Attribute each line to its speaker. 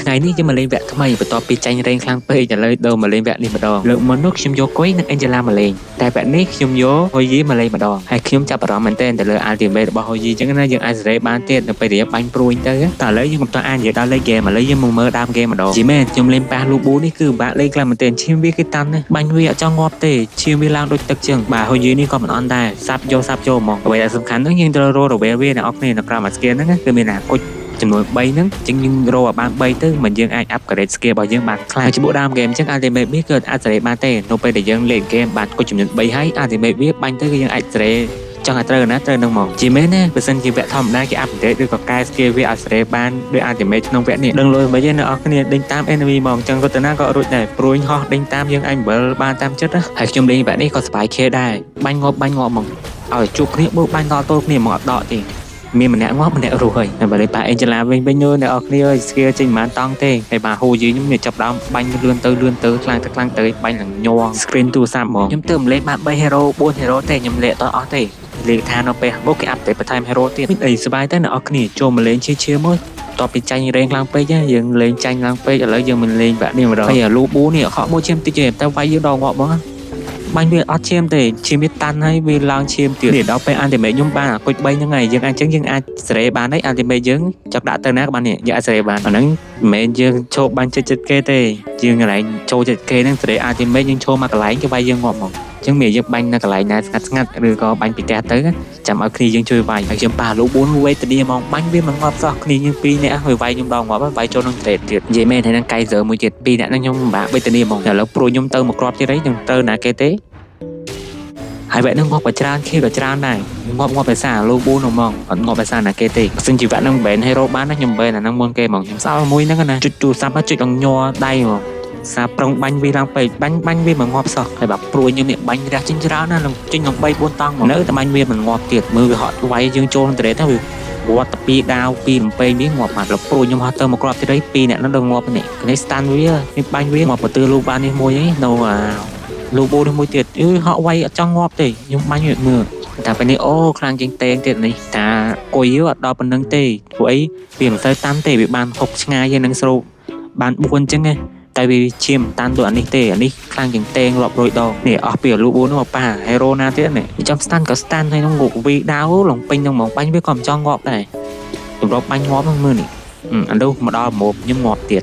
Speaker 1: ថ្ងៃនេះយើងមកលេងវគ្គថ្មីបន្ទាប់ពីចាញ់រេងខ្លាំងពេកឥឡូវដូរមកលេងវគ្គនេះម្ដងលើកមុននោះខ្ញុំយកគុយនិង Angela មកលេងតែវគ្គនេះខ្ញុំយក Hoyi មកលេងម្ដងហើយខ្ញុំចាប់អារម្មណ៍មែនទែនទៅលើ Ultimate របស់ Hoyi ចឹងណាយើងអាចសេរីបានទៀតនៅពេលរៀបបាញ់ព្រួយទៅតែឥឡូវយើងមិនទាន់អាចនិយាយដល់លេងហ្គេមឥឡូវយើងមកមើលដើមហ្គេមម្ដងជីមែនខ្ញុំលេងប៉ះ Lubu នេះគឺបាក់លេងខ្លាំងមែនទែនឈាមវាគឺតាន់ណាបាញ់វាអត់ចង់ងាប់ទេឈាមវាឡើងដូចទឹកចឹងបាទ Hoyi នេះក៏មិនអន់ដែរសាប់យកហ្មងអ្វីដែលសំខាន់នោះយើងត្រូវរក level វាអ្នកនរគ្នានៅក្រោមអា skill ហ្នឹងគឺមានអាគុជចំនួន3ហ្នឹងចឹងយើងរកឲ្យបាន3ទៅមិនយើងអាច upgrade skill របស់យើងបានខ្លាំងជាបុដើមហ្គេមចឹង ultimate វាគឺអាចសេរីបានទេនៅពេលដែលយើងលេងហ្គេមបានគុជចំនួន3ហើយ ultimate វាបាញ់ទៅគឺយើងអាចសេរីចង់ឲ្យត្រូវណាត្រូវនឹងមកជាមែនណាបើសិនជាវគ្គធម្មតាគេ update ឬក៏កែ skill វាឲ្យសេរីបានដោយ ultimate ក្នុងវគ្គនេះដឹងលុយមិនទេអ្នកនរគ្នាដេញតាម enemy ហ្មងចឹងរត់ទៅណាក៏រួចដែរព្រួយហោះដេញតាមយើងអាច7បានតាមចិត្តហើយខ្ញុំលេងវគ្គនេះក៏សប្បាយខេដែរបាញ់ងាប់ហ្មងឲ្យជួបគ្នាបូកបាញ់ដល់ទល់គ្នាមកអត់ដកទេមានម្នាក់ងាប់ម្នាក់រស់ហើយតែបើលេងប៉ា Angela វិញនោះអ្នកនរគ្នាអើយ skill ចេញមិនបានតង់ទេហើយបាទ Hoyi ខ្ញុំនេះចាប់ដើមបាញ់លឿនទៅខ្លាំងទៅបាញ់ឡើងញ័រ screen ទូរស័ព្ទហ្មងខ្ញុំទើបលេងបាន3 hero 4 hero ទេខ្ញុំលេងអត់អស់ទេលេខថានៅពេលបុកគេអាប់ដេតបន្ថែម hero ទៀតមានអីសុបាយតែអ្នកនរគ្នាចូលមកលេងឈឿមួយតបពីចាញ់រេងខ្លាំងពេកយើងលេងចាញ់ខ្លាំងពេកឥឡូវយើងមិនលេងបាក់នេះម្ដងហើយ Lubu នេះខកមួយឈាមតិចទេតែវាយយើងដល់ងាប់ហ្មងបាញ់វាអត់ឈាមទេឈាមវាតាន់ហើយវាឡើងឈាមទៀតដល់ពេល ultimate ខ្ញុំបានអាគុជ3ហ្នឹងហើយយើងអាចយើងអាចសេរីបានហើយ ultimate យើងចាប់ដាក់ទៅណាក៏បាននេះយើងអាចសេរីបានអាហ្នឹងមិនមែនយើងឈប់បាញ់ចិត្តគេទេយើងកន្លែងចូលចិត្តគេហ្នឹងសេរី ultimate យើងឈប់មកកន្លែងគេវាយយើងងាប់មកចឹងមានយើងបាញ់នៅកន្លែងណាស្ងាត់ឬក៏បាញ់ពីផ្ទះទៅចាំឲ្យគ្នាយើងជួយវាយហើយខ្ញុំប៉ះ Lubu វេទនីហ្មងបាញ់វាមិនងាប់សោះគ្នាយើង2នាក់ហើយវាយខ្ញុំដល់ងាប់ហើយវាយចូលនឹងត្រេតទៀតនិយាយមែនហើយនឹងកៃសើមួយទៀត2នាក់ហ្នឹងខ្ញុំពិបាកវេទនីហ្មងតែឥឡូវព្រួយខ្ញុំទៅមកគ្រាប់ទៀតហើយខ្ញុំទៅណាគេទេហើយវគ្គហ្នឹងងាប់ក៏ច្រើនខៀវក៏ច្រើនដែរងាប់ភាសា Lubu នោះហ្មងអត់ងាប់ភាសាណាគេទេបើសិនជាវគ្គហ្នឹងមិនមែន hero បានណាខ្ញុំមិនមែនអាហ្នឹងមុនគេហ្មងខ្ញុំសល់មួយហ្នឹងណាចុចទូរស័ព្ទចុចអងញ័រដៃហ្មងសាប្រឹងបាញ់វាឡើងពេកបាញ់វាមិនងាប់សោះហើយបាទព្រួយខ្ញុំនេះបាញ់រះចេញច្រើនណាស់ចេញដល់3 4តង់នៅតែបាញ់វាមិនងាប់ទៀតមើលវាហត់វាយយើងចូលនឹងត្រេតទៅវាវត្តទៅ2ដាវ2រំពេងវាងាប់បាត់លព្រួយខ្ញុំហត់ទៅមកគ្រាប់ទៀត2អ្នកហ្នឹងដល់ងាប់នេះគ្នា stand វានេះបាញ់វាមកបន្ទើលូបាននេះមួយហ្នឹងនៅLubu នេះមួយទៀតហក់វាយអត់ចង់ងាប់ទេខ្ញុំបាញ់វាមើលតែពេលនេះអូខ្លាំងជាងតេងទៀតនេះតាគុយអត់ដល់ប៉ុណ្្នឹងទេព្រោះអីវាមិនសូវតាន់ទេវាបាន6ឆ្ងាយហើយនឹងស្រូបបាន4អញ្ចឹងតែវាឈាមតាន់ដូចអានេះទេអានេះខ្លាំងជាងតេងរាប់រយដងនេះអស់ពី Lubu នោះមកប៉ា hero ណាទៀតនេះចាំ stand ក៏ stand ហើយនឹងវាដាវលងពេញនឹងហ្មងបាញ់វាក៏មិនចង់ងាប់ដែរទម្លាប់បាញ់ងាប់ហ្នឹងមើលនេះអានោះមកដល់ម៉ូបខ្ញុំងាប់ទៀត